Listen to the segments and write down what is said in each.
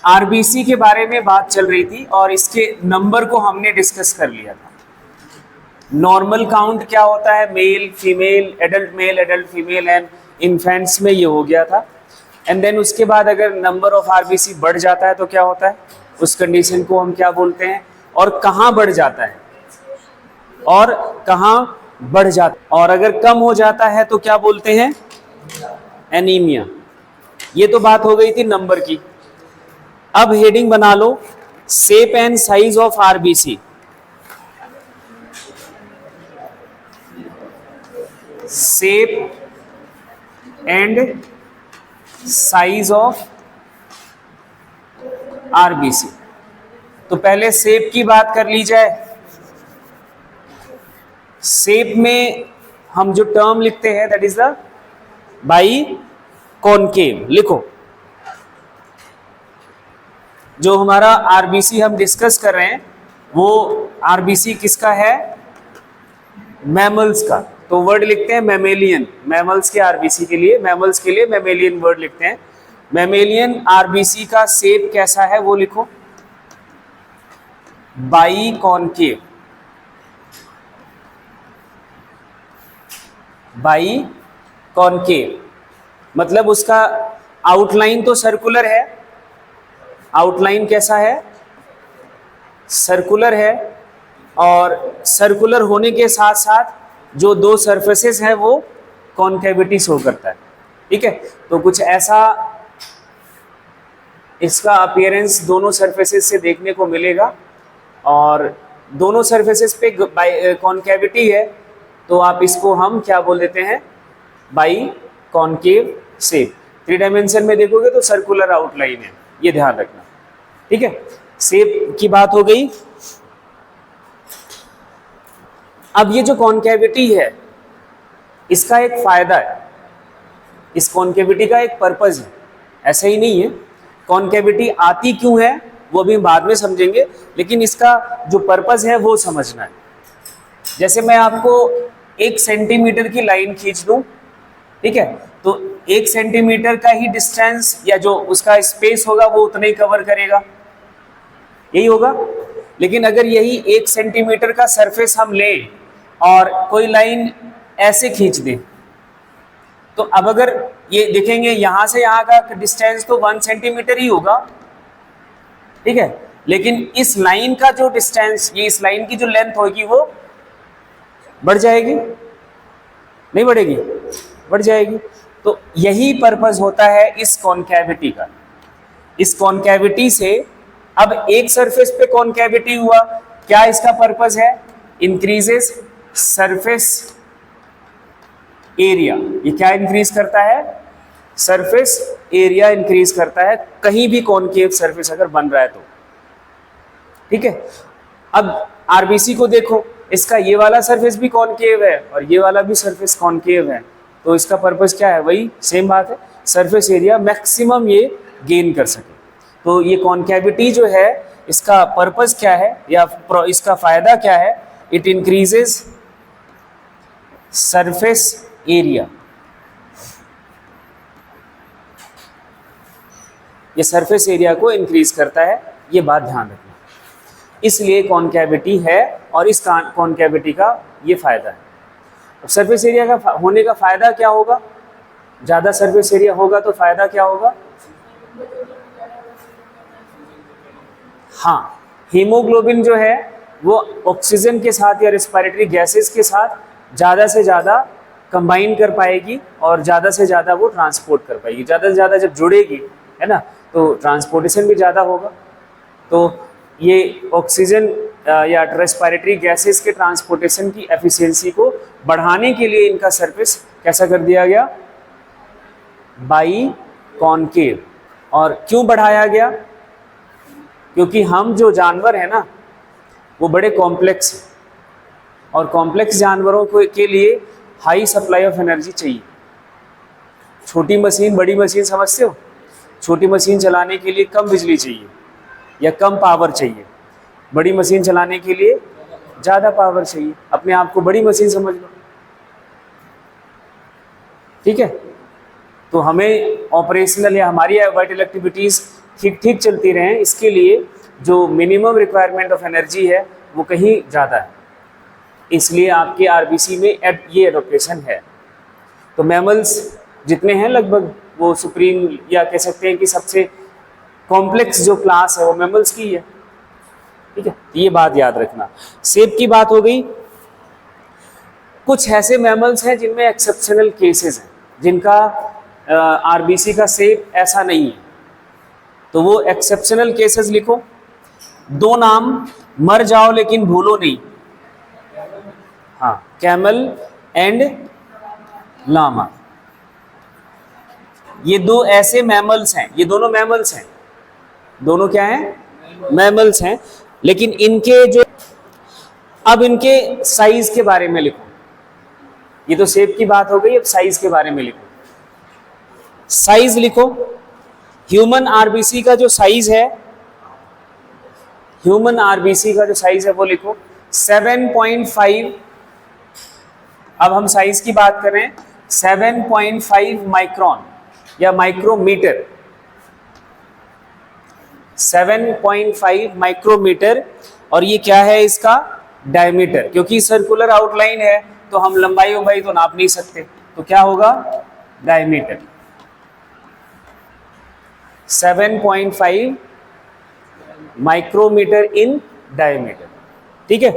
RBC के बारे में बात चल रही थी और इसके नंबर को हमने डिस्कस कर लिया था। नॉर्मल काउंट क्या होता है, male adult female and infants में ये हो गया था। एंड देन उसके बाद अगर नंबर ऑफ आरबीसी बढ़ जाता है तो क्या होता है, उस कंडीशन को हम क्या बोलते हैं, और कहाँ बढ़ जाता है और कहाँ बढ़ जाता है, और अगर कम हो जाता है तो क्या बोलते हैं, एनीमिया। ये तो बात हो गई थी नंबर की। अब हेडिंग बना लो, shape and size of RBC. Shape and size of RBC. तो पहले शेप की बात कर ली जाए। शेप में हम जो टर्म लिखते हैं that is the by concave. लिखो, जो हमारा आरबीसी हम डिस्कस कर रहे हैं वो आरबीसी किसका है, मैमल्स का। तो वर्ड लिखते हैं मैमेलियन, मैमल्स के आरबीसी के लिए, मैमल्स के लिए मैमेलियन वर्ड लिखते हैं। मैमेलियन आरबीसी का शेप कैसा है वो लिखो, बाई कॉनकेव। बाई कॉनकेव मतलब उसका आउटलाइन तो सर्कुलर है। आउटलाइन कैसा है, सर्कुलर है, और सर्कुलर होने के साथ साथ जो दो सरफेसेस हैं वो कॉनकेविटी शो करता है। ठीक है, तो कुछ ऐसा इसका अपीयरेंस दोनों सरफेसेस से देखने को मिलेगा, और दोनों सरफेसेस पे कॉनकेविटी है, तो आप इसको हम क्या बोल देते हैं, बाई कॉनकेव शेप। 3 डायमेंशन में देखोगे तो सर्कुलर आउटलाइन है, ये ध्यान रखना। ठीक है, शेप की बात हो गई। अब ये जो कॉनकेविटी है इसका एक फायदा है, इस कॉनकेविटी का एक पर्पज है, ऐसा ही नहीं है। कॉनकेविटी आती क्यों है वो भी बाद में समझेंगे, लेकिन इसका जो पर्पज है वो समझना है। जैसे मैं आपको 1 सेंटीमीटर की लाइन खींच दूं, ठीक है, तो 1 सेंटीमीटर का ही डिस्टेंस या जो उसका स्पेस होगा वो उतना ही कवर करेगा, यही होगा। लेकिन अगर यही 1 सेंटीमीटर का सरफेस हम लें और कोई लाइन ऐसे खींच दें, तो अब अगर ये देखेंगे यहाँ से यहाँ का डिस्टेंस तो 1 सेंटीमीटर ही होगा, ठीक है, लेकिन इस लाइन का जो डिस्टेंस, ये इस लाइन की जो लेंथ होगी वो बढ़ जाएगी, नहीं बढ़ेगी, बढ़ जाएगी। तो यही पर्पस होता है इस कॉनकेविटी का। इस कॉनकेविटी से अब एक सरफेस पे कॉनकेविटी हुआ, क्या इसका पर्पस है, इंक्रीजेस सरफेस एरिया। ये क्या इंक्रीज करता है, सरफेस एरिया इंक्रीज करता है, कहीं भी कॉनकेव सरफेस अगर बन रहा है तो। ठीक है, अब आरबीसी को देखो, इसका ये वाला सरफेस भी कॉनकेव है और ये वाला भी सरफेस कॉनकेव है, तो इसका पर्पस क्या है, वही सेम बात है, सरफेस एरिया मैक्सिमम ये गेन कर सके। तो ये कॉनकेविटी जो है इसका पर्पस क्या है या इसका फायदा क्या है, इट इंक्रीजेस सरफेस एरिया। ये सरफेस एरिया को इंक्रीज करता है, ये बात ध्यान रखना। इसलिए कॉनकेविटी है और इस कॉनकेविटी का ये फायदा है। अब सरफेस एरिया का होने का फायदा क्या होगा, ज़्यादा सरफेस एरिया होगा तो फायदा क्या होगा, हाँ, हीमोग्लोबिन जो है वो ऑक्सीजन के साथ या रेस्पिरेटरी गैसेस के साथ ज़्यादा से ज़्यादा कंबाइन कर पाएगी और ज़्यादा से ज़्यादा वो ट्रांसपोर्ट कर पाएगी। ज़्यादा से ज़्यादा जब जुड़ेगी, है ना, तो ट्रांसपोर्टेशन भी ज़्यादा होगा। तो ये ऑक्सीजन या रेस्पिरेटरी गैसेस के ट्रांसपोर्टेशन की एफिशिएंसी को बढ़ाने के लिए इनका सरफेस कैसा कर दिया गया, बाई कॉनकेव। और क्यों बढ़ाया गया, क्योंकि हम जो जानवर हैं ना वो बड़े कॉम्प्लेक्स हैं, और कॉम्प्लेक्स जानवरों के लिए हाई सप्लाई ऑफ एनर्जी चाहिए। छोटी मशीन बड़ी मशीन समझते हो, छोटी मशीन चलाने के लिए कम बिजली चाहिए या कम पावर चाहिए, बड़ी मशीन चलाने के लिए ज़्यादा पावर चाहिए। अपने आप को बड़ी मशीन समझ लो, ठीक है। तो हमें ऑपरेशनल या हमारी वाइटल एक्टिविटीज़ ठीक ठीक चलती रहें, इसके लिए जो मिनिमम रिक्वायरमेंट ऑफ एनर्जी है वो कहीं ज़्यादा है, इसलिए आपके आरबीसी में ये एडोप्टेशन है। तो मैमल्स जितने हैं लगभग वो सुप्रीम या कह सकते हैं कि सबसे कॉम्प्लेक्स जो क्लास है वो मैमल्स की है, ठीक है, ये बात याद रखना। सेब की बात हो गई। कुछ ऐसे मैमल्स हैं जिनमें एक्सेप्शनल केसेस हैं, जिनका आरबीसी का सेब ऐसा नहीं है, तो वो एक्सेप्शनल केसेस लिखो। 2 नाम, मर जाओ लेकिन भूलो नहीं। हाँ, कैमल एंड लामा, ये 2 ऐसे मैमल्स हैं, ये दोनों मैमल्स हैं, दोनों क्या हैं, मैमल्स हैं, लेकिन इनके जो, अब इनके साइज के बारे में लिखो। ये तो शेप की बात हो गई, अब साइज के बारे में लिखो। साइज लिखो, ह्यूमन आरबीसी का जो साइज है, ह्यूमन आरबीसी का जो साइज है वो लिखो 7.5। अब हम साइज की बात करें, 7.5 माइक्रोन या माइक्रोमीटर, 7.5 माइक्रोमीटर। और ये क्या है, इसका डायमीटर, क्योंकि सर्कुलर आउटलाइन है तो हम लंबाई उंबाई तो नाप नहीं सकते, तो क्या होगा, डायमीटर। 7.5 माइक्रोमीटर इन डायमीटर, ठीक है।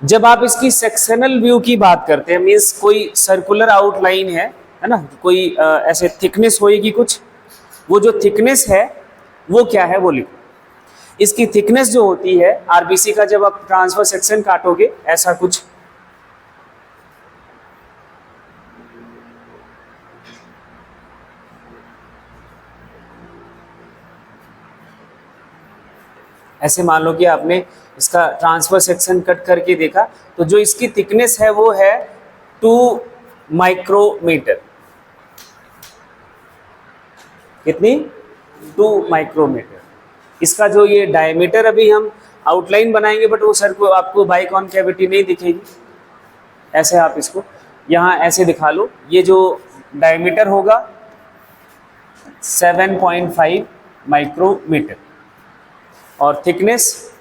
जब आप इसकी सेक्शनल व्यू की बात करते हैं, मीन्स कोई सर्कुलर आउटलाइन है ना, कोई ऐसे थिकनेस होएगी कुछ, वो जो थिकनेस है वो क्या है वो लिखो। इसकी थिकनेस जो होती है आरबीसी का, जब आप ट्रांसफर सेक्शन काटोगे ऐसा कुछ, ऐसे मान लो कि आपने इसका ट्रांसफर सेक्शन कट करके देखा, तो जो इसकी थिकनेस है वो है 2 माइक्रोमीटर। कितनी, 2 माइक्रोमीटर। इसका जो ये डायमीटर, अभी हम आउटलाइन बनाएंगे बट वो सर को आपको बाइकॉन कैविटी नहीं दिखेगी, ऐसे आप इसको यहाँ ऐसे दिखा लो, ये जो डायमीटर होगा 7.5 माइक्रोमीटर और थिकनेस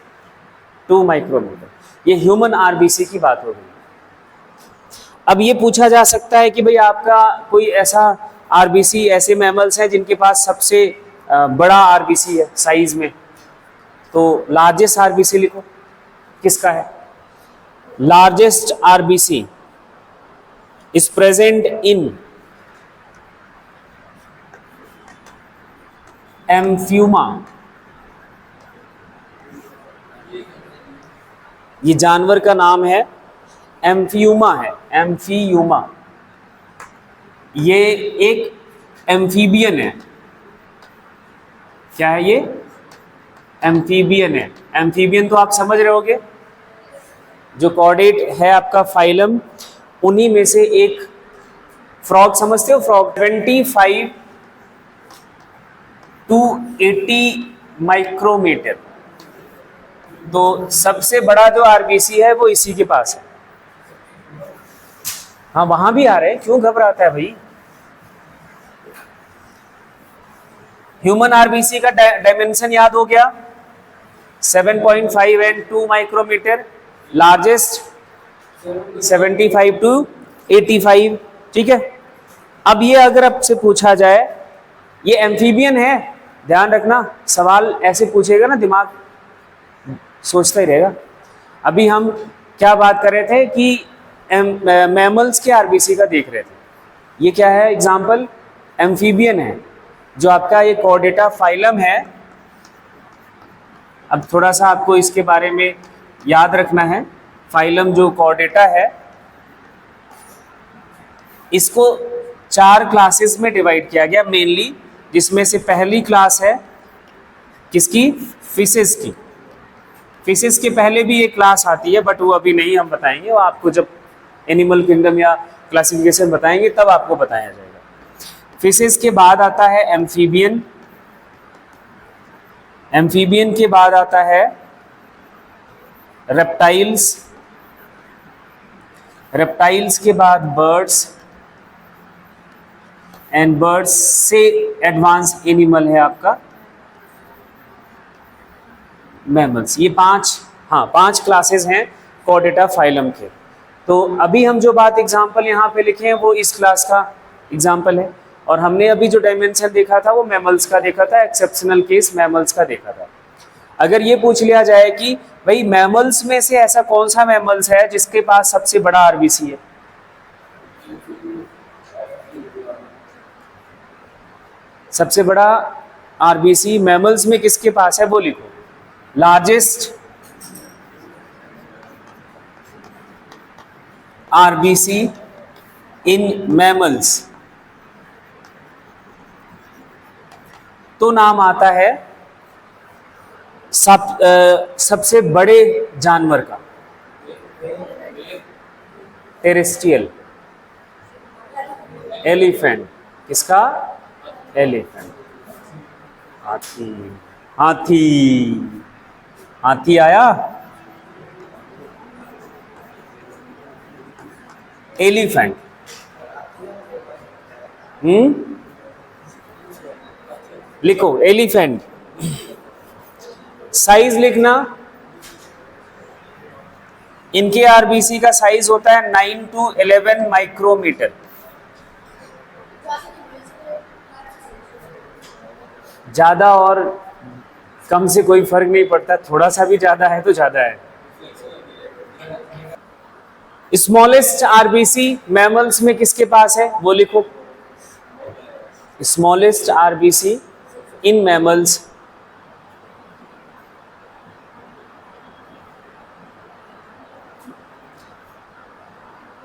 2 माइक्रोमीटर। ये ह्यूमन आरबीसी की बात हो गई। अब ये पूछा जा सकता है कि भाई आपका कोई ऐसा आरबीसी, ऐसे मैमल्स हैं जिनके पास सबसे बड़ा आरबीसी है साइज में, तो लार्जेस्ट आरबीसी लिखो। किसका है, largest RBC is present in amphiuma. ये जानवर का नाम है, एम्फियूमा है, एम्फियूमा। ये एक एम्फीबियन है। क्या है ये, एम्फीबियन है। एम्फीबियन तो आप समझ रहे होगे, जो कॉर्डेट है आपका फाइलम, उन्हीं में से एक फ्रॉग, समझते हो फ्रॉग, 25 to 80 माइक्रोमीटर। तो सबसे बड़ा जो आरबीसी है वो इसी के पास है। हाँ, वहां भी आ रहे हैं, क्यों घबराता है भाई। ह्यूमन आरबीसी का डायमेंशन याद हो गया, 7.5 एंड 2 माइक्रोमीटर, लार्जेस्ट 75 to 85, ठीक है। अब ये अगर आपसे पूछा जाए, ये एम्फीबियन है, ध्यान रखना सवाल ऐसे पूछेगा ना, दिमाग सोचता ही रहेगा। अभी हम क्या बात कर रहे थे कि मैमल्स के आरबीसी का देख रहे थे, ये क्या है, एग्जाम्पल एम्फीबियन है, जो आपका ये कॉर्डेटा फाइलम है। अब थोड़ा सा आपको इसके बारे में याद रखना है। फाइलम जो कॉर्डेटा है, इसको 4 क्लासेस में डिवाइड किया गया मेनली, जिसमें से पहली क्लास है किसकी, फिशेस की। फिशेस के पहले भी एक क्लास आती है बट वो अभी नहीं हम बताएंगे, वो आपको जब एनिमल किंगडम या क्लासिफिकेशन बताएंगे तब आपको बताया जाएगा। फिशेस के बाद आता है एम्फीबियन, एम्फीबियन के बाद आता है रेप्टाइल्स, रेप्टाइल्स के बाद बर्ड्स, एंड बर्ड्स से एडवांस एनिमल है आपका मैमल्स। ये पांच क्लासेस हैं कॉर्डेटा फाइलम के। तो अभी हम जो बात एग्जाम्पल यहाँ पे लिखे हैं वो इस क्लास का एग्जाम्पल है, और हमने अभी जो डायमेंशन देखा था वो मैमल्स का देखा था, एक्सेप्शनल केस मैमल्स का देखा था। अगर ये पूछ लिया जाए कि भाई मैमल्स में से ऐसा कौन सा मैमल्स है जिसके पास सबसे बड़ा आरबीसी है, सबसे बड़ा आरबीसी मैमल्स में किसके पास है वो लिखो। लार्जेस्ट आरबीसी इन मैमल्स, तो नाम आता है सबसे बड़े जानवर का, टेरेस्ट्रियल एलिफेंट। किसका? एलिफेंट। हाथी, हाथी, हाथी आया। एलिफेंट, लिखो एलिफेंट। साइज लिखना, इनके आरबीसी का साइज होता है 9 to 11 माइक्रोमीटर। ज्यादा और कम से कोई फर्क नहीं पड़ता, थोड़ा सा भी ज्यादा है तो ज्यादा है। स्मॉलेस्ट आरबीसी मैमल्स में किसके पास है वो लिखो। Smallest RBC in mammals,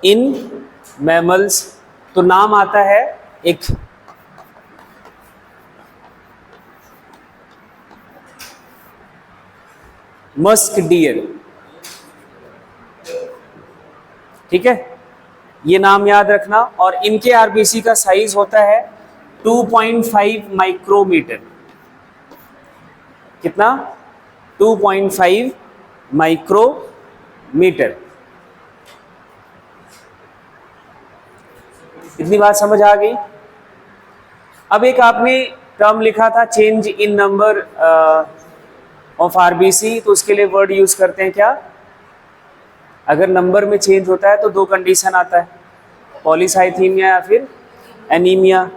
in mammals, तो नाम आता है एक मस्क डियर। ठीक है, ये नाम याद रखना। और इनके आरबीसी का साइज होता है 2.5 माइक्रोमीटर। कितना? 2.5 माइक्रोमीटर। इतनी बात समझ आ गई। अब एक आपने टर्म लिखा था change in number of RBC, तो उसके लिए वर्ड यूज करते हैं क्या? अगर नंबर में चेंज होता है तो दो कंडीशन आता है, पॉलीसाइथीमिया या फिर एनीमिया।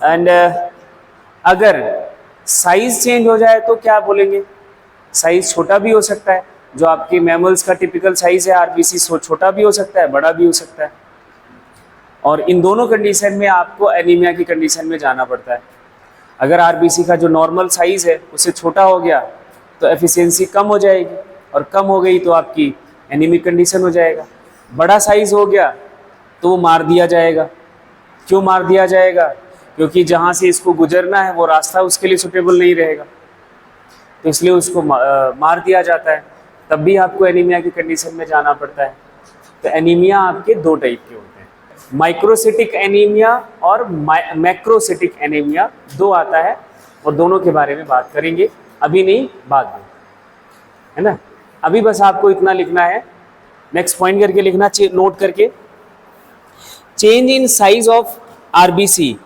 एंड अगर साइज चेंज हो जाए तो क्या बोलेंगे? साइज छोटा भी हो सकता है, जो आपके मैमल्स का टिपिकल साइज है आरबीसी, छोटा भी हो सकता है, बड़ा भी हो सकता है। और इन दोनों कंडीशन में आपको एनीमिया की कंडीशन में जाना पड़ता है। अगर आरबीसी का जो नॉर्मल साइज है उससे छोटा हो गया तो एफिशिएंसी कम हो जाएगी, और कम हो गई तो आपकी एनीमिक कंडीशन हो जाएगा। बड़ा साइज हो गया तो वो मार दिया जाएगा। क्यों मार दिया जाएगा? क्योंकि जहाँ से इसको गुजरना है वो रास्ता उसके लिए सुटेबल नहीं रहेगा, तो इसलिए उसको मार दिया जाता है। तब भी आपको एनीमिया की कंडीशन में जाना पड़ता है। तो एनीमिया आपके दो टाइप के होते हैं, माइक्रोसिटिक एनीमिया और मैक्रोसिटिक एनीमिया, दो आता है, और दोनों के बारे में बात करेंगे, अभी नहीं बाद में, है ना। अभी बस आपको इतना लिखना है, नेक्स्ट पॉइंट करके लिखना, नोट करके। Change in size of RBC,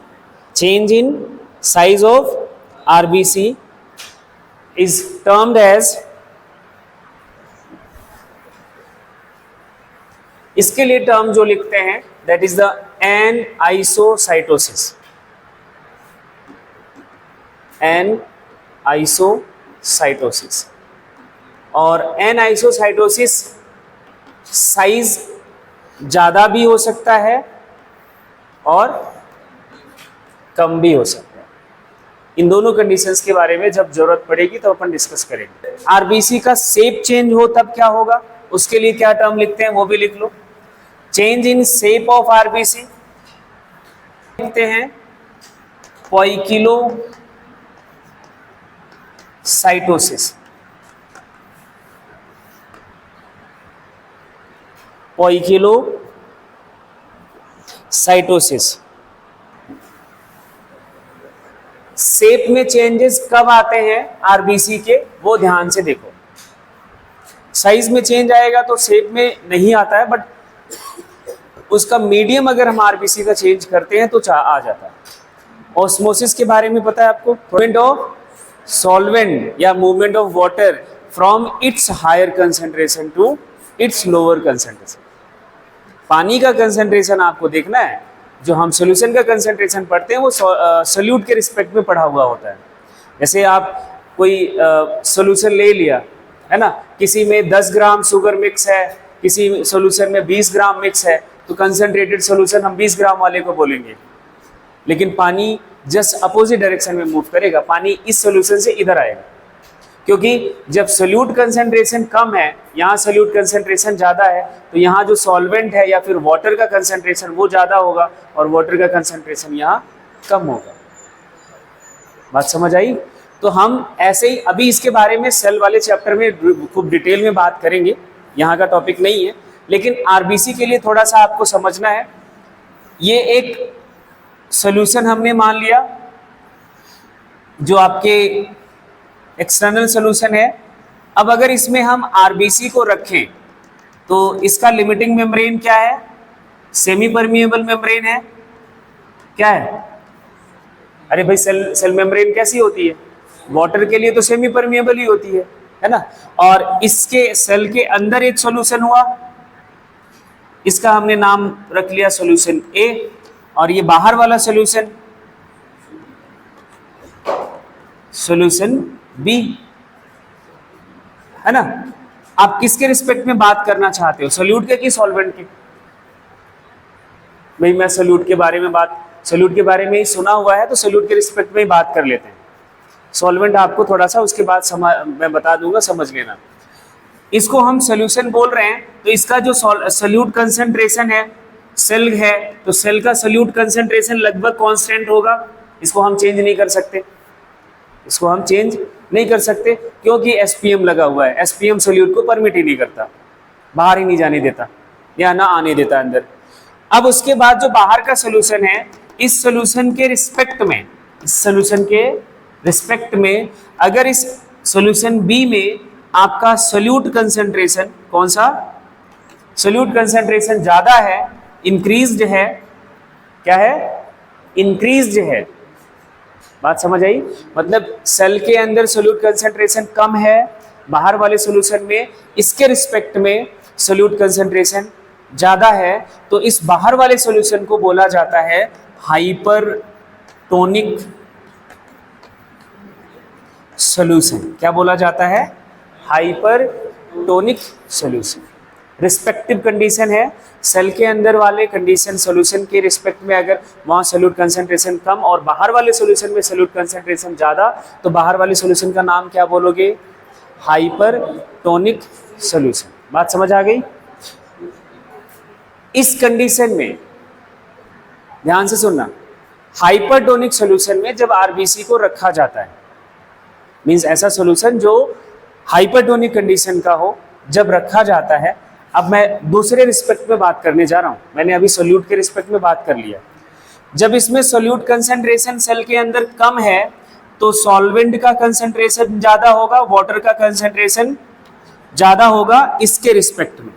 change in size of RBC is termed as, इसके लिए टर्म जो लिखते हैं that is the anisocytosis. Anisocytosis, और एन आइसोसाइटोसिस साइज ज़्यादा भी हो सकता है और कम भी हो सकता है। इन दोनों कंडीशंस के बारे में जब जरूरत पड़ेगी तो अपन डिस्कस करेंगे। आरबीसी का शेप चेंज हो तब क्या होगा, उसके लिए क्या टर्म लिखते हैं वो भी लिख लो। Change in shape of RBC लिखते हैं पॉइकिलोसाइटोसिस। पॉइकिलोसाइटोसिस। शेप में चेंजेस कब आते हैं आरबीसी के, वो ध्यान से देखो। साइज में चेंज आएगा तो शेप में नहीं आता है, बट उसका मीडियम अगर हम आरबीसी का चेंज करते हैं तो आ जाता है। ऑस्मोसिस के बारे में पता है आपको? मूवमेंट ऑफ सॉल्वेंट या movement of water from its higher concentration to its lower concentration. पानी का कंसेंट्रेशन आपको देखना है, जो हम सोल्यूशन का कंसेंट्रेशन पढ़ते हैं वो सोल्यूट के रिस्पेक्ट में पढ़ा हुआ होता है। जैसे आप कोई सोल्यूशन ले लिया है ना, किसी में 10 ग्राम शुगर मिक्स है, किसी सोल्यूशन में 20 ग्राम मिक्स है, तो कंसंट्रेटेड सोल्यूशन हम 20 ग्राम वाले को बोलेंगे। लेकिन पानी जस्ट अपोजिट डायरेक्शन में मूव करेगा, पानी इस सोल्यूशन से इधर आएगा, क्योंकि जब सोल्यूट कंसंट्रेशन कम है, यहाँ सोल्यूट कंसंट्रेशन ज़्यादा है, तो यहाँ जो सॉल्वेंट है या फिर वाटर का कंसंट्रेशन वो ज़्यादा होगा और वाटर का कंसंट्रेशन यहाँ कम होगा। बात समझ आई? तो हम ऐसे ही अभी इसके बारे में सेल वाले चैप्टर में खूब डिटेल में बात करेंगे, यहाँ का टॉपिक नहीं है, लेकिन आरबीसी के लिए थोड़ा सा आपको समझना है। ये एक सॉल्यूशन हमने मान लिया जो आपके एक्सटर्नल सॉल्यूशन है। अब अगर इसमें हम आरबीसी को रखें तो इसका लिमिटिंग मेम्ब्रेन क्या है? सेमी परमिएबल मेम्ब्रेन है। क्या है? अरे भाई सेल मेम्ब्रेन कैसी होती है? वाटर के लिए तो सेमी परमिएबल ही होती है ना। और इसके सेल के अंदर एक सॉल्यूशन हुआ, इसका हमने नाम रख लिया सॉल्यूशन ए, और ये बाहर वाला सॉल्यूशन सॉल्यूशन बी, है ना। आप किसके रिस्पेक्ट में बात करना चाहते हो, सोल्यूट के कि सॉल्वेंट के? भाई मैं सोल्यूट के बारे में सोल्यूट के बारे में ही सुना हुआ है, तो सोल्यूट के रिस्पेक्ट में ही बात कर लेते हैं। सॉल्वेंट आपको थोड़ा सा उसके बाद मैं बता दूंगा, समझ लेना। इसको हम सोल्यूशन बोल रहे हैं, तो इसका जो सोल्यूट कंसंट्रेशन है, सेल है, तो सेल का सोल्यूट कंसंट्रेशन लगभग कांस्टेंट होगा। इसको हम चेंज नहीं कर सकते, इसको हम चेंज नहीं कर सकते, क्योंकि एसपीएम लगा हुआ है। एसपीएम सोल्यूट को परमिट ही नहीं करता, बाहर ही नहीं जाने देता या ना आने देता अंदर। अब उसके बाद जो बाहर का सोल्यूशन है, इस सोल्यूशन के रिस्पेक्ट में, इस सोल्यूशन के रिस्पेक्ट में अगर इस सोल्यूशन बी में आपका सोल्यूट कंसंट्रेशन, कौन सा सोल्यूट कंसंट्रेशन ज्यादा है, इंक्रीज्ड है, क्या है? इंक्रीज्ड है। बात समझ आई? मतलब सेल के अंदर सोल्यूट कंसंट्रेशन कम है, बाहर वाले सोल्यूशन में इसके रिस्पेक्ट में सोल्यूट कंसंट्रेशन ज्यादा है, तो इस बाहर वाले सोल्यूशन को बोला जाता है हाइपरटोनिक सोल्यूशन। क्या बोला जाता है? Hypertonic solution. रिस्पेक्टिव कंडीशन है, सेल के अंदर वाले कंडीशन सोल्यूशन के रिस्पेक्ट में अगर वहाँ सोल्यूट कंसंट्रेशन कम और बाहर वाले सोल्यूशन में सोल्यूट कंसंट्रेशन ज़्यादा, तो बाहर वाले सोल्यूशन का नाम क्या बोलोगे? Hypertonic solution. बात समझ आ गई? इस कंडीशन में ध्यान से सुनना, हाइपरटोनिक सोल्यूशन में जब आरबीसी को रखा जाता है, मीन्स ऐसा सोल्यूशन जो हाइपरटोनिक कंडीशन का हो, जब रखा जाता है। अब मैं दूसरे रिस्पेक्ट में बात करने जा रहा हूं, मैंने अभी सोल्यूट के रिस्पेक्ट में बात कर लिया। जब इसमें सोल्यूट कंसंट्रेशन सेल के अंदर कम है, तो सॉल्वेंट का कंसंट्रेशन ज्यादा होगा, वाटर का कंसंट्रेशन ज्यादा होगा इसके रिस्पेक्ट में।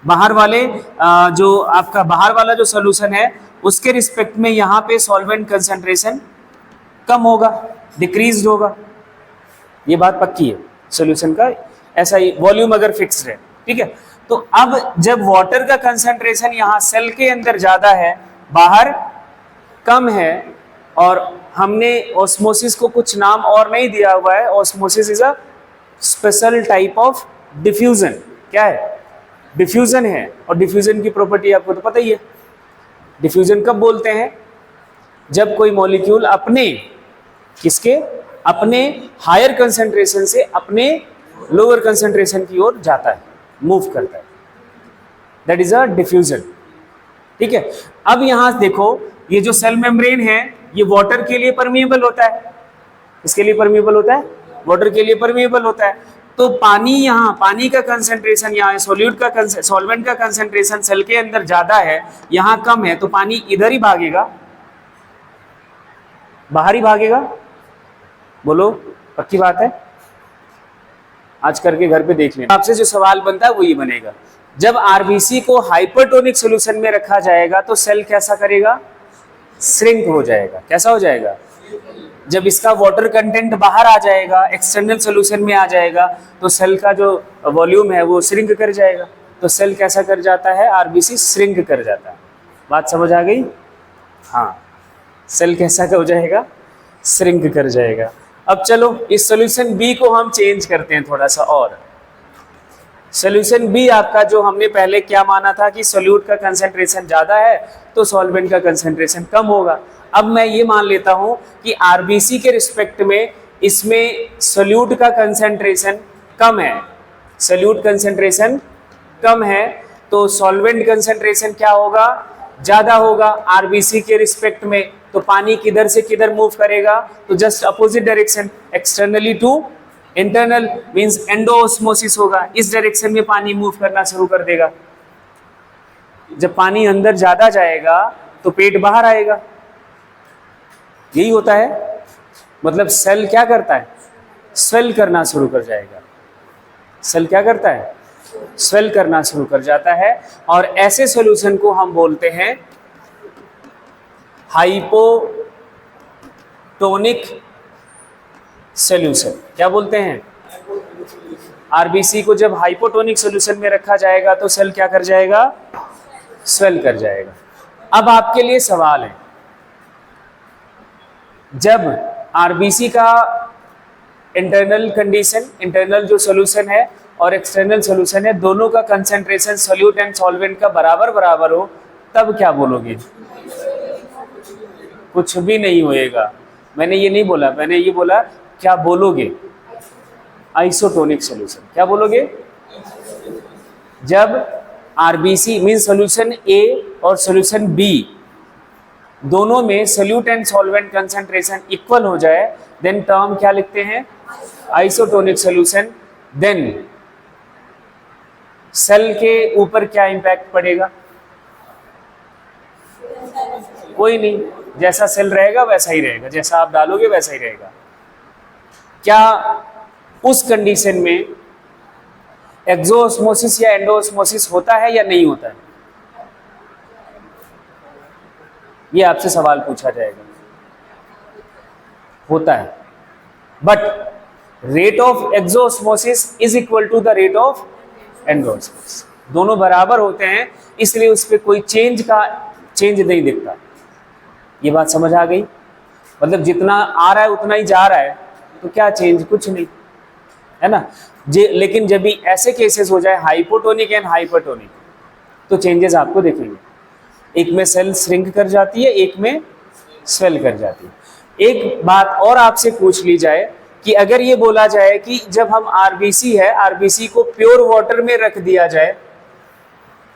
बाहर वाले जो आपका बाहर वाला जो सोल्यूशन है उसके रिस्पेक्ट में यहाँ पे सॉल्वेंट कंसंट्रेशन कम होगा, डिक्रीज होगा। ये बात पक्की है सोल्यूशन का, ऐसा ही वॉल्यूम अगर फिक्स्ड है, ठीक है। तो अब जब वाटर का कंसंट्रेशन यहाँ सेल के अंदर ज्यादा है, बाहर कम है, और हमने ऑस्मोसिस को कुछ नाम और नहीं दिया हुआ है। Osmosis is a special type of diffusion. क्या है? डिफ्यूजन है, और डिफ्यूजन की प्रॉपर्टी आपको तो पता ही है। डिफ्यूजन कब बोलते हैं? जब कोई मॉलिक्यूल अपने हायर कंसंट्रेशन से अपने लोअर कंसंट्रेशन की ओर जाता है, मूव करता है, दैट इज अ डिफ्यूजन। ठीक है। अब यहां देखो, ये जो सेल मेम्ब्रेन है ये वाटर के लिए परमिएबल होता है। इसके लिए परमिएबल होता है, वाटर के लिए परमिएबल होता है। तो पानी का कंसंट्रेशन यहाँ सॉल्वेंट का कंसंट्रेशन सेल के अंदर ज्यादा है, यहाँ कम है, तो पानी इधर ही भागेगा, बाहर ही भागेगा। बोलो, पक्की बात है? आज करके घर पे देख लेना। आपसे जो सवाल बनता है वो ये बनेगा, जब आरबीसी को हाइपरटोनिक सॉल्यूशन में रखा जाएगा तो सेल कैसा करेगा, श्रिंक हो जाएगा। कैसा हो जाएगा, जब इसका वाटर कंटेंट बाहर आ जाएगा, एक्सटर्नल सॉल्यूशन में आ जाएगा, तो सेल का जो वॉल्यूम है वो श्रिंक कर जाएगा। तो सेल कैसा कर जाता है, आरबीसी श्रिंक कर जाता है। बात समझ आ गई? हाँ, सेल कैसा हो जाएगा, श्रिंक कर जाएगा। अब चलो इस सॉल्यूशन बी को हम चेंज करते हैं थोड़ा सा और। सॉल्यूशन बी आपका जो हमने पहले क्या माना था कि सोल्यूट का कंसंट्रेशन ज़्यादा है तो सॉल्वेंट का कंसंट्रेशन कम होगा। अब मैं ये मान लेता हूं कि आरबीसी के रिस्पेक्ट में इसमें सोल्यूट का कंसंट्रेशन कम है, सोल्यूट कंसंट्रेशन कम है, तो सॉल्वेंट कंसंट्रेशन क्या होगा, ज़्यादा होगा आरबीसी के रिस्पेक्ट में। तो पानी किधर से किधर मूव करेगा, तो just opposite direction, externally to internal, means endosmosis होगा। इस डायरेक्शन में पानी मूव करना शुरू कर देगा। जब पानी अंदर ज्यादा जाएगा तो पेट बाहर आएगा। यही होता है, मतलब सेल क्या करता है, स्वेल करना शुरू कर जाएगा। सेल क्या करता है, स्वेल करना शुरू कर जाता है। और ऐसे सॉल्यूशन को हम बोलते हैं हाइपोटोनिक सॉल्यूशन। क्या बोलते हैं, आरबीसी को जब हाइपोटोनिक सॉल्यूशन में रखा जाएगा तो सेल क्या कर जाएगा, स्वेल कर जाएगा। अब आपके लिए सवाल है, जब आरबीसी का इंटरनल कंडीशन, इंटरनल जो सॉल्यूशन है और एक्सटर्नल सॉल्यूशन है, दोनों का कंसंट्रेशन सॉल्यूट एंड सॉल्वेंट का बराबर बराबर हो, तब क्या बोलोगे, कुछ भी नहीं होएगा। मैंने ये नहीं बोला, मैंने ये बोला क्या बोलोगे, आइसोटोनिक सॉल्यूशन। क्या बोलोगे, जब आरबीसी मीन सॉल्यूशन ए और सॉल्यूशन बी दोनों में solute and solvent concentration equal हो जाए, देन टर्म क्या लिखते हैं, आइसोटोनिक सॉल्यूशन। देन सेल के ऊपर क्या इंपैक्ट पड़ेगा, कोई नहीं, जैसा सेल रहेगा वैसा ही रहेगा, जैसा आप डालोगे वैसा ही रहेगा। क्या उस कंडीशन में एक्सोऑस्मोसिस या एंडोऑस्मोसिस होता है या नहीं होता है, ये आपसे सवाल पूछा जाएगा। होता है, but rate of exosmosis is equal to the rate of endosmosis, दोनों बराबर होते हैं, इसलिए उस पर कोई चेंज नहीं दिखता। ये बात समझ आ गई, मतलब जितना आ रहा है उतना ही जा रहा है, तो क्या चेंज, कुछ नहीं, है ना। लेकिन जब भी ऐसे केसेस हो जाए हाइपोटोनिक एंड हाइपरटोनिक, तो चेंजेस आपको दिखेंगे। एक में सेल श्रिंक कर जाती है, एक में स्वेल कर जाती है। एक बात और आपसे पूछ ली जाए कि अगर ये बोला जाए कि जब हम आरबीसी है, आरबीसी को प्योर वाटर में रख दिया जाए,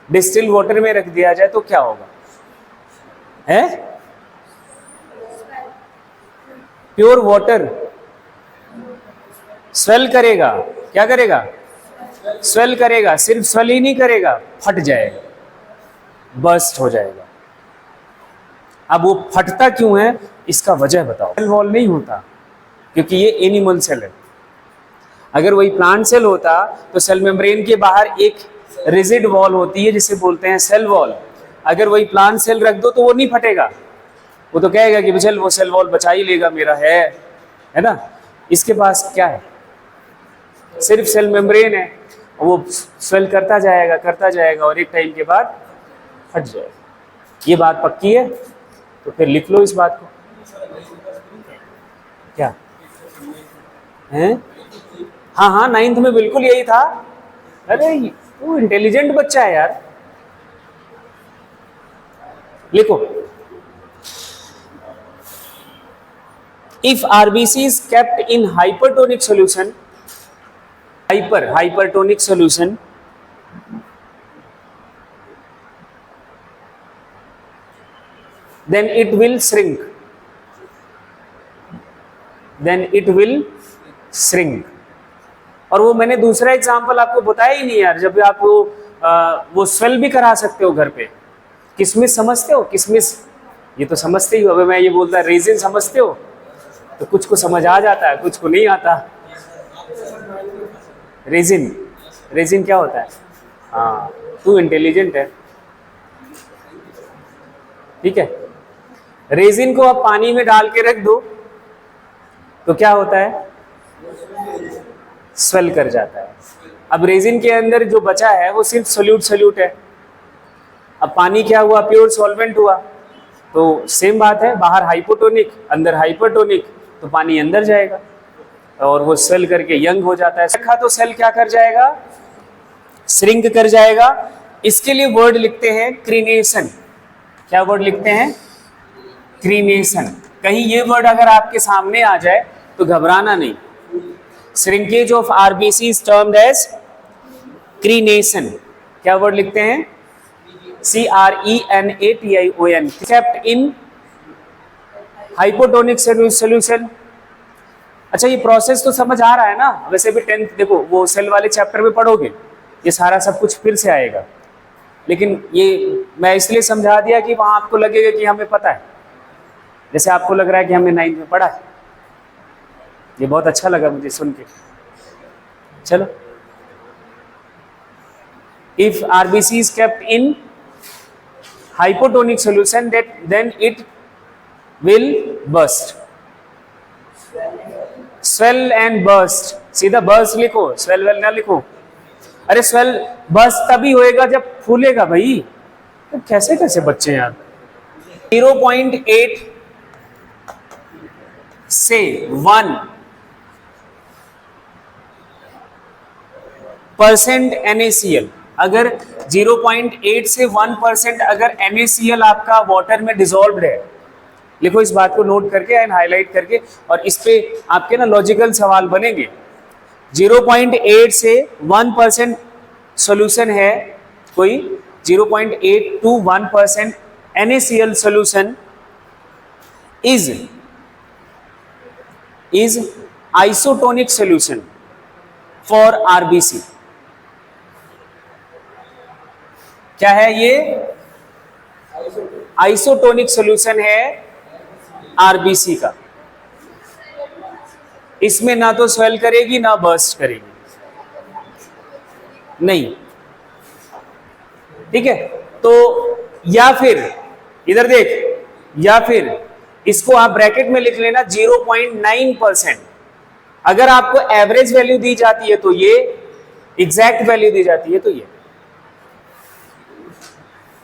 डिस्टिल वाटर में रख दिया जाए, तो क्या होगा, है प्योर वाटर स्वेल करेगा, क्या करेगा, स्वेल करेगा। सिर्फ स्वेल ही नहीं करेगा, फट जाएगा, बर्स्ट हो जाएगा। अब वो फटता क्यों है, इसका वजह बताओ। सेल वॉल नहीं होता क्योंकि ये एनिमल सेल है। अगर वही प्लांट सेल होता तो सेल मेम्ब्रेन के बाहर एक रिजिड वॉल होती है जिसे बोलते हैं सेल वॉल। अगर वही प्लांट सेल रख दो तो वो नहीं फटेगा, वो तो कहेगा कि चल वो सेल वॉल बचा ही लेगा मेरा, है ना। इसके पास क्या है, सिर्फ सेल मेम्ब्रेन है, वो स्वेल करता जाएगा और एक टाइम के बाद फट जाएगा। ये बात पक्की है, तो फिर लिख लो इस बात को। क्या है, हाँ, 9th में बिल्कुल यही था। अरे वो इंटेलिजेंट बच्चा है यार। लिखो, if RBC is kept in hypertonic solution, hypertonic solution, then it will shrink, और वो मैंने दूसरा एग्जांपल आपको बताया ही नहीं यार, जब आप वो स्वेल भी करा सकते हो घर पे। किशमिश समझते हो, किशमिश ये तो समझते ही हो। अभी मैं ये बोलता रेजिन समझते हो, तो कुछ को समझ आ जाता है, कुछ को नहीं आता। रेजिन क्या होता है, हाँ, तू इंटेलिजेंट है, ठीक है। रेजिन को आप पानी में डाल के रख दो तो क्या होता है, स्वेल कर जाता है। अब रेजिन के अंदर जो बचा है वो सिर्फ सोल्यूट है। अब पानी क्या हुआ, प्योर सॉल्वेंट हुआ, तो सेम बात है, बाहर हाइपोटोनिक अंदर हाइपरटोनिक, तो पानी अंदर जाएगा और वो स्वेल करके यंग हो जाता है। रखा तो सेल क्या कर जाएगा, श्रिंक कर जाएगा। इसके लिए वर्ड लिखते हैं क्रीनेशन। क्या वर्ड लिखते हैं, क्रीनेशन। कहीं ये वर्ड अगर आपके सामने आ जाए तो घबराना नहीं। Shrinkage of RBC is termed as crenation. क्या वर्ड लिखते हैं, CRENATION, kept in hypotonic solution. अच्छा, ये प्रोसेस तो समझ आ रहा है ना। वैसे भी 10th देखो वो सेल वाले चैप्टर में पढ़ोगे, ये सारा सब कुछ फिर से आएगा, लेकिन ये मैं इसलिए समझा दिया कि वहां आपको लगेगा कि हमें पता है, जैसे आपको लग रहा है कि हमने 9th में पढ़ा है। ये बहुत अच्छा लगा मुझे सुन के। चलो, if RBC is kept in hypotonic solution then it will burst, swell and burst। सीधा burst लिखो, swell वेल ना लिखो। अरे swell burst तभी होएगा जब फूलेगा भाई। तो कैसे कैसे बच्चे यार। 0.8 से 1% NaCl, अगर 0.8 से 1% अगर NaCl आपका वाटर में डिसॉल्व्ड है, लिखो इस बात को नोट करके एंड हाईलाइट करके, और इस पे आपके ना लॉजिकल सवाल बनेंगे। 0.8 से 1% सॉल्यूशन है कोई, 0.8 to 1% NaCl solution is isotonic solution for RBC। क्या है ये, आइसोटोनिक सॉल्यूशन है आरबीसी का। इसमें ना तो स्वेल करेगी ना बर्स्ट करेगी, नहीं, ठीक है। तो या फिर इधर देख, या फिर इसको आप ब्रैकेट में लिख लेना 0.9%। अगर आपको एवरेज वैल्यू दी जाती है तो ये, एग्जैक्ट वैल्यू दी जाती है तो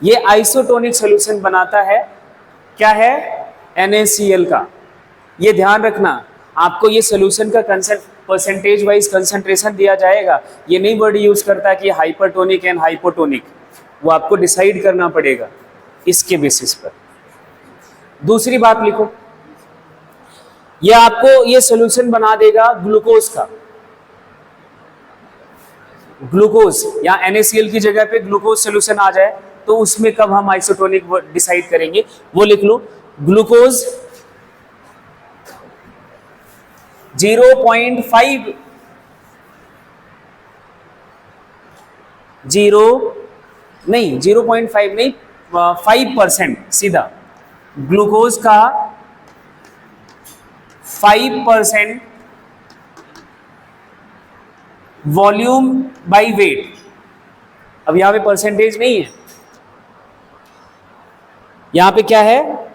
ये आइसोटोनिक सॉल्यूशन बनाता है। क्या है, NaCl का। ये ध्यान रखना, आपको ये सॉल्यूशन का परसेंटेज वाइज कंसंट्रेशन दिया जाएगा। ये नहीं वर्ड यूज करता कि हाइपरटोनिक एंड हाइपोटोनिक, वो आपको डिसाइड करना पड़ेगा इसके बेसिस पर। दूसरी बात लिखो, ये आपको ये सॉल्यूशन बना देगा ग्लूकोज का। ग्लूकोज या NaCl की जगह पे ग्लूकोज सॉल्यूशन आ जाए तो उसमें कब हम आइसोटोनिक डिसाइड करेंगे, वो लिख लो। ग्लूकोज 0.5 5% सीधा ग्लूकोज का 5% वॉल्यूम बाय वेट। अब यहां पे परसेंटेज नहीं है, यहां पे क्या है,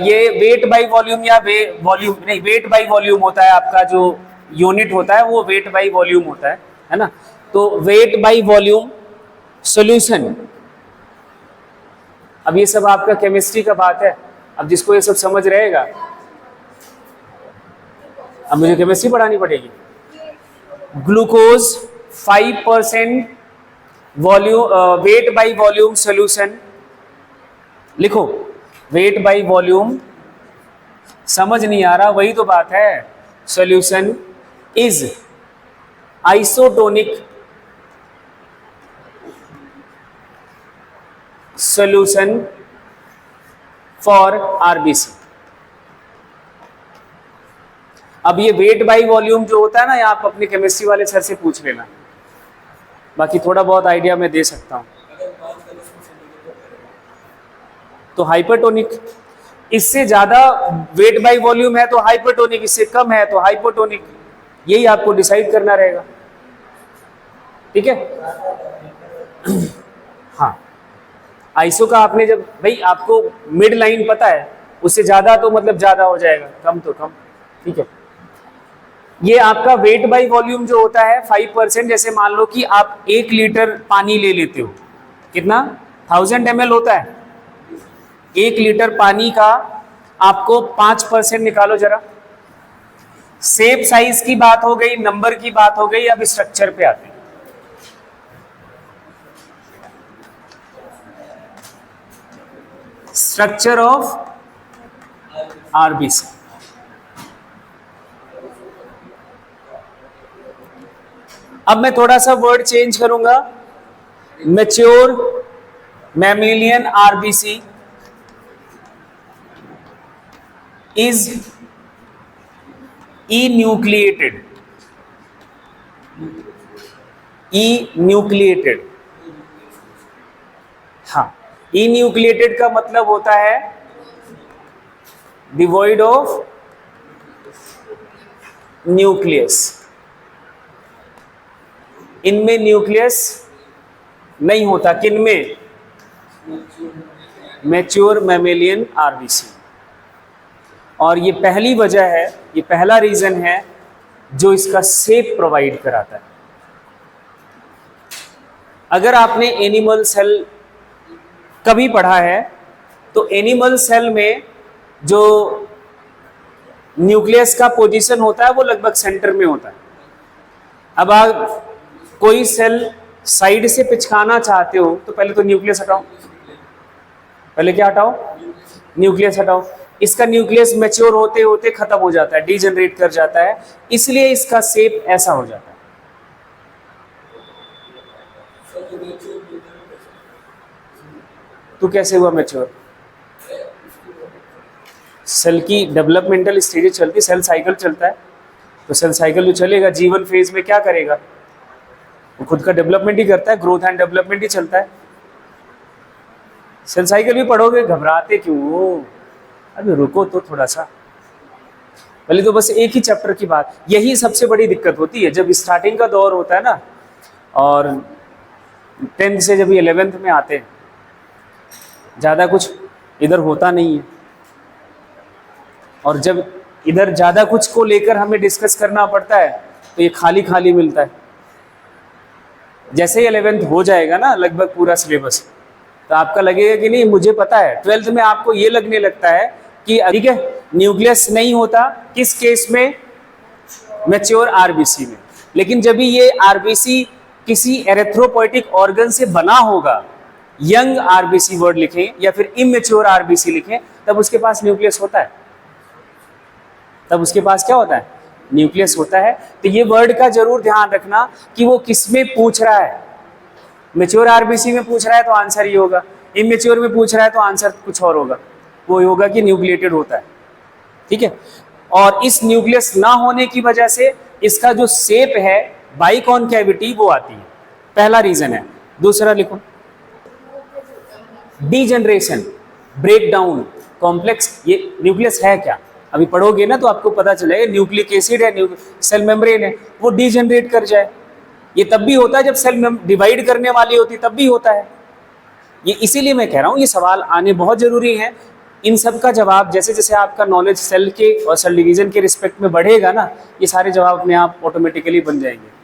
ये वेट बाय वॉल्यूम या वॉल्यूम नहीं, वेट बाय वॉल्यूम होता है। आपका जो यूनिट होता है वो वेट बाय वॉल्यूम होता है ना। तो वेट बाय वॉल्यूम सॉल्यूशन। अब ये सब आपका केमिस्ट्री का बात है, अब जिसको ये सब समझ रहेगा, अब मुझे केमिस्ट्री पढ़ानी पड़ेगी। Glucose 5% volume, weight by volume solution लिखो। वेट बाय वॉल्यूम समझ नहीं आ रहा, वही तो बात है। Solution is isotonic solution for RBC. अब ये वेट बाय वॉल्यूम जो होता है ना, ये आप अपने केमिस्ट्री वाले सर से पूछ लेना, बाकी थोड़ा बहुत आइडिया मैं दे सकता हूं। तो हाइपरटोनिक, इससे ज्यादा वेट बाय वॉल्यूम है तो हाइपरटोनिक, इससे कम है तो हाइपोटोनिक। यही आपको डिसाइड करना रहेगा, ठीक है। हाँ, आइसो का आपने जब भाई आपको मिड लाइन पता है, उससे ज्यादा तो मतलब ज्यादा हो जाएगा, कम तो कम, ठीक है। ये आपका वेट बाई वॉल्यूम जो होता है 5%, जैसे मान लो कि आप 1 लीटर पानी ले लेते हो, कितना 1000 ml होता है, 1 लीटर पानी का आपको 5% निकालो जरा। शेप साइज की बात हो गई, नंबर की बात हो गई, अब स्ट्रक्चर पे आते हैं। स्ट्रक्चर ऑफ आरबीसी, अब मैं थोड़ा सा वर्ड चेंज करूंगा। मैच्योर मैमेलियन आरबीसी इज इन्यूक्लिएटेड, इन्यूक्लिएटेड, हाँ, इन्यूक्लिएटेड का मतलब होता है डिवॉइड ऑफ न्यूक्लियस, इनमें न्यूक्लियस नहीं होता, किनमें, मैच्योर मैमेलियन आरबीसी। और ये पहली वजह है, ये पहला रीजन है जो इसका शेप प्रोवाइड कराता है। अगर आपने एनिमल सेल कभी पढ़ा है तो एनिमल सेल में जो न्यूक्लियस का पोजीशन होता है वो लगभग सेंटर में होता है। अब आप कोई सेल साइड से पिचकाना चाहते हो तो पहले तो न्यूक्लियस हटाओ, पहले क्या हटाओ, न्यूक्लियस हटाओ। इसका न्यूक्लियस मैच्योर होते होते खत्म हो जाता है, डीजनरेट कर जाता है, इसलिए इसका शेप ऐसा हो जाता है। तो कैसे हुआ मैच्योर? सेल की डेवलपमेंटल स्टेजेस चलती, सेल साइकिल चलता है, तो सेल साइकिल जो चलेगा जीवन फेज में क्या करेगा, वो खुद का डेवलपमेंट ही करता है, ग्रोथ एंड डेवलपमेंट ही चलता है। सेल साइकिल भी पढ़ोगे, घबराते क्यों, अभी रुको तो थोड़ा सा, पहले तो बस एक ही चैप्टर की बात। यही सबसे बड़ी दिक्कत होती है जब स्टार्टिंग का दौर होता है ना, और 10th से जब 11th में आते हैं, ज़्यादा कुछ इधर होता नहीं है, और जब इधर ज़्यादा कुछ को लेकर हमें डिस्कस करना पड़ता है तो ये खाली खाली मिलता है। जैसे ही 11th हो जाएगा ना लगभग पूरा सिलेबस, तो आपका लगेगा कि नहीं मुझे पता है। 12th में आपको ये लगने लगता है कि ठीक है, न्यूक्लियस नहीं होता, किस केस में, मैच्योर आरबीसी में। लेकिन जब भी ये आरबीसी किसी एरेथ्रोपोइटिक ऑर्गन से बना होगा, यंग आरबीसी वर्ड लिखें या फिर इमेच्योर आरबीसी लिखें, तब उसके पास न्यूक्लियस होता है, तब उसके पास क्या होता है, न्यूक्लियस होता है। तो ये वर्ड का जरूर ध्यान रखना कि वो किस में पूछ रहा है। मैच्योर आरबीसी में पूछ रहा है तो आंसर ये होगा, इमेच्योर में पूछ रहा है तो आंसर कुछ और होगा, वो होगा कि न्यूक्लिएटेड होता है, ठीक है। और इस न्यूक्लियस ना होने की वजह से इसका जो शेप है बाइकॉनकैविटी वो आती है, पहला रीजन है। दूसरा लिखो, डीजनरेशन, ब्रेकडाउन, कॉम्प्लेक्स। ये न्यूक्लियस है क्या, अभी पढ़ोगे ना तो आपको पता चलेगा, न्यूक्लिक एसिड है, सेल मेम्ब्रेन है, वो डीजनरेट कर जाए। ये तब भी होता है जब सेल डिवाइड करने वाली होती, तब भी होता है ये। इसीलिए मैं कह रहा हूँ ये सवाल आने बहुत जरूरी है। इन सब का जवाब जैसे जैसे आपका नॉलेज सेल के और सेल डिवीजन के रिस्पेक्ट में बढ़ेगा ना, ये सारे जवाब अपने आप ऑटोमेटिकली बन जाएंगे।